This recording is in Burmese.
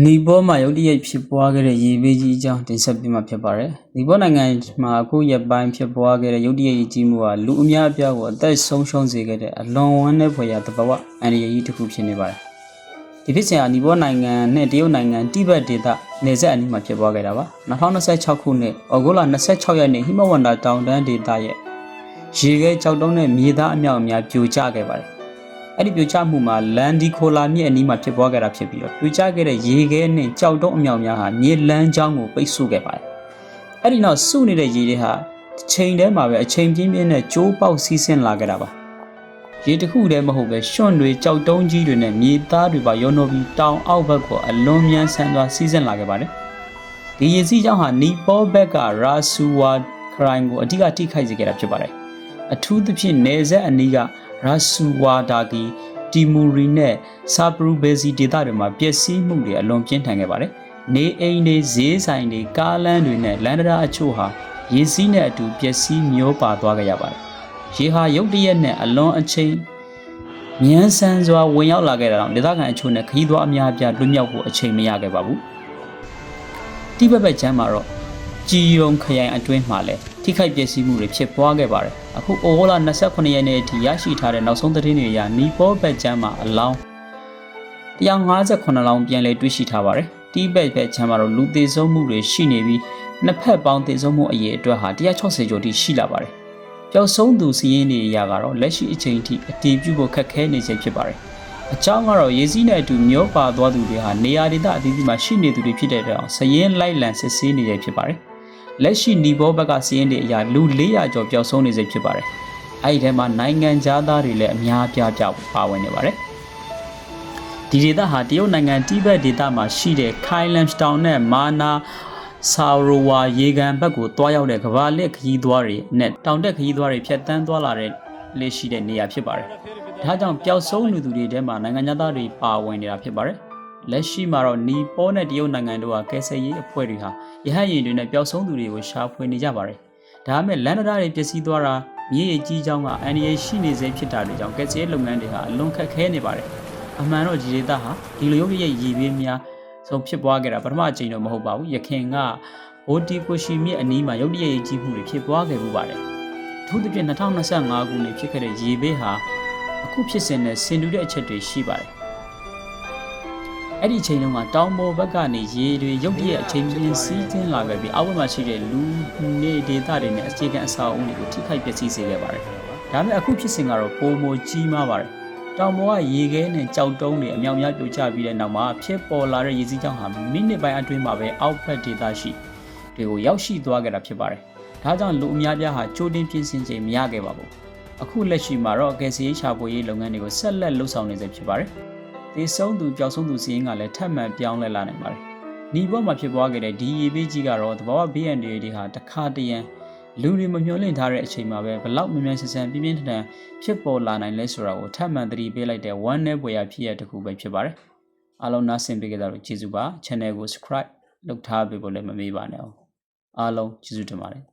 နီဘောမှာရုတ်တရက်ဖြစ်ပွားခဲ့တဲ့ရေဘေးကြီးအကြောင်းတင်ဆက်ပေးမှာဖြစ်ပါတယ်။နီဘောနိုင်ငံမှာအခုရက်ပိုင်းဖြစ်ပွားခဲ့တဲ့ရုတ်တရက်ကြီးမှုဟာလူအများအပြားကိုအသက်ဆုံးရှုံးစေခဲ့တဲ့အလွန်ဝမ်းနည်းဖွယ်ရာသဘာဝအန္တရာယ်ကြီးတစ်ခုဖြစ်နေပါတယ်။ဒီဖြစ်စဉ်ဟာနီဘောနိုင်ငံနဲ့တရုတ်နိုင်ငံတိဘက်ဒေသနယ်စပ်အနီးမှာဖြစ်ပွားခဲ့တာပါ။2026ခုနှစ်ဩဂုတ်လ26ရက်နေ့ဟိမဝန္တာတောင်တန်းဒေသရဲ့ရေခဲကြောက်တုံးနဲ့မြေသားအမြောက်အများပြိုကျခဲ့ပါတယ်။အဲ့ဒီပြိုကျမှုမှာလန်ဒီခိုလာမြစ်အနီးမှာဖြစ်ပွားခဲ့တာဖြစ်ပြီးတော့ပြိုကျခဲ့တဲ့ရေခဲနဲ့ကြောက်တုံးအမြောက်များဟာမြေလန်းချောင်းကိုပိတ်ဆို့ခဲ့ပါတယ်။အဲ့ဒီနောက်စုနေတဲ့ရေတွေဟာချိန်ထဲမှာပဲအချိန်ပြင်းပြင်းနဲ့ကျိုးပေါက်စီးဆင်းလာခဲ့တာပါ။ရေတစ်ခုတည်းမဟုတ်ပဲရွှွန့်တွေကြောက်တုံးကြီးတွေနဲ့မြေသားတွေပါရုံနှိုးပြီးတောင်အောက်ဘက်ကိုအလွန်မြန်ဆန်စွာစီးဆင်းလာခဲ့ပါတယ်။ဒီရေစီးကြောင်းဟာနီပေါဘက်ကရာဆူဝါခရိုင်ကိုအဓိကထိခိုက်စေခဲ့တာဖြစ်ပါတယ်။အထူးသဖြင့်နယ်စပ်အနီးကရာဆူဝါဒါကီတီမူရီနဲ့ဆာပရူဘယ်စီဒေသတွေမှာပျက်စီးမှုတွေအလွန်ပြင်းထန်ခဲ့ပါတယ်။နေအိမ်တွေဈေးဆိုင်တွေကားလမ်းတွေနဲ့လမ်းတရားအချို့ဟာရေစီးနဲ့အတူပျက်စီးမျောပါသွားခဲ့ရပါတယ်။ရေဟာရုတ်တရက်နဲ့အလွန်အချိန်မြန်ဆန်စွာဝင်ရောက်လာခဲ့တာကြောင့်ဒေသခံအချို့နဲ့ခရီးသွားအများအပြားလွတ်မြောက်ဖို့အချိန်မရခဲ့ပါဘူး။တိဘက်ချမ်းမှာတော့ကြည်ရုံခရိုင်အတွင်းမှာလည်းထိခိုက်ပျက်စီးမှုတွေဖြစ်ပွားခဲ့ပါတယ်။အခုဩဂုတ်လ28ရက်နေ့အထိရရှိထားတဲ့နောက်ဆုံးသတင်းတွေအရနီပေါဘက်ချမ်းမှာအလောင်း158လောင်းပြန်လည်တွေ့ရှိထားပါတယ်။တိဘက်ချမ်းမှာတော့လူသေဆုံးမှုတွေရှိနေပြီးနှစ်ဖက်ပေါင်းသေဆုံးမှုအရေအတွက်ဟာ160ကျော်ထိရှိလာပါတယ်။ပျောက်ဆုံးသူစီးရင်တွေအရာကတော့လက်ရှိအချိန်ထိအတည်ပြုဖို့ခက်ခဲနေစေဖြစ်ပါတယ်။အကြောင်းကတော့ရေစီးနဲ့အတူမျောပါသွားသူတွေဟာနေရာဒေသအသီးသီးမှာရှိနေသူတွေဖြစ်တဲ့အတွက်စည်ရင်လိုက်လံစစ်ဆေးနေရဖြစ်ပါတယ်။လက်ရှိနီဘောဘက်ကစီးရင်တွေအရာလူ400ကျော်ပျောက်ဆုံးနေစေဖြစ်ပါတယ်။အဲ့ဒီထဲမှာနိုင်ငံသားတွေလည်းအများအပြားပါဝင်နေပါတယ်။ဒီဒေသဟာတရုတ်နိုင်ငံတိဘက်ဒေသမှာရှိတဲ့ခိုင်လမ်စတောင်နဲ့မာနာဆာရိုဝါရေကန်ဘက်ကိုတွားရောက်တဲ့ကမ္ဘာလက်ခရီးသွားတွေနဲ့တောင်တက်ခရီးသွားတွေဖြတ်တန်းသွားလာတဲ့လက်ရှိတဲ့နေရာဖြစ်ပါတယ်။ဒါကြောင့်ပျောက်ဆုံးနေသူတွေထဲမှာနိုင်ငံသားတွေပါဝင်နေတာဖြစ်ပါတယ်။လက်ရှိမှာတော့နီပေါနဲ့တရုတ်နိုင်ငံတို့ကကယ်ဆယ်ရေးအဖွဲ့တွေဟာရဟတ်ယာဉ်တွေနဲ့ပျောက်ဆုံးသူတွေကိုရှာဖွေနေကြပါတယ်။ဒါပေမဲ့လန်ဒရာတွေပျက်စီးသွားတာမြေကြီးကြောင်းကအန်ဒီယေရှိနေစေဖြစ်တာတွေကြောင့်ကယ်ဆယ်ရေးလုပ်ငန်းတွေဟာအလွန်ခက်ခဲနေပါတယ်။အမှန်တော့ဒီဒေသဟာဒီလိုရုပ်ရည်ရည်ပေးများဆုံးဖြစ်ပွားခဲ့တာပထမအကြိမ်တော့မဟုတ်ပါဘူး။ယခင်ကဘိုတီကိုရှီမြစ်အနီးမှာရုပ်ရည်ကြီးမှုတွေဖြစ်ပွားခဲ့မှုပါတယ်။အထူးသဖြင့်2025ခုနှစ်ဖြစ်ခဲ့တဲ့ရေဘေးဟာအခုဖြစ်စဉ်နဲ့ဆင်တူတဲ့အချက်တွေရှိပါတယ်။အဲ့ဒီအချိန်တုန်းကတောင်ပေါ်ဘက်ကနေရေတွေရုတ်တရက်အချိန်ပြင်းစီးကျင်းလာခဲ့ပြီးအောက်ဘက်မှာရှိတဲ့လူနေဒေသတွေနဲ့အခြေခံအဆောက်အဦတွေကိုထိခိုက်ပျက်စီးစေခဲ့ပါတယ်။ဒါပေမဲ့အခုဖြစ်စဉ်ကတော့ပုံမကြီးမားပါတယ်။တောင်ပေါ်ကရေခဲနဲ့ကြောက်တုံးတွေအမြောက်များပြိုကျပြီးတဲ့နောက်မှာဖြစ်ပေါ်လာတဲ့ရေစီးကြောင်းဟာမိနစ်ပိုင်းအတွင်းမှာပဲအောက်ဘက်ဒေသရှိတွေကိုရောက်ရှိသွားခဲ့တာဖြစ်ပါတယ်။ဒါကြောင့်လူအများပြားဟာကြိုတင်ပြင်ဆင်ချိန်မရခဲ့ပါဘူး။အခုလက်ရှိမှာတော့ကယ်ဆယ်ရေးရှာဖွေရေးလုပ်ငန်းတွေကိုဆက်လက်လှုပ်ဆောင်နေစေဖြစ်ပါတယ်။သေဆုံးသူပျောက်ဆုံးသူစီးရင်ကလည်းထပ်မံပြောင်းလဲလာနိုင်ပါတယ်။နီဘောမှာဖြစ်ပွားခဲ့တဲ့ဒီရေဘေးကြီးကတော့တဘာဝဘေးအန္တရာယ်တွေဟာတခါတရံလူတွေမမျှော်လင့်ထားတဲ့အချိန်မှာပဲဘလောက်မြန်မြန်ဆန်ဆန်ပြင်းပြင်းထန်ထန်ဖြစ်ပေါ်လာနိုင်လဲဆိုတာကိုထပ်မံသတိပေးလိုက်တဲ့ one နဲ့ပွဲရဖြစ်ရတစ်ခုပဲဖြစ်ပါတယ်။အားလုံးနားဆင်ပေးကြတဲ့ကျေးဇူးပါ channel ကို subscribe လုပ်ထားပေးဖို့လည်းမမေ့ပါနဲ့။အားလုံးကျေးဇူးတင်ပါတယ်။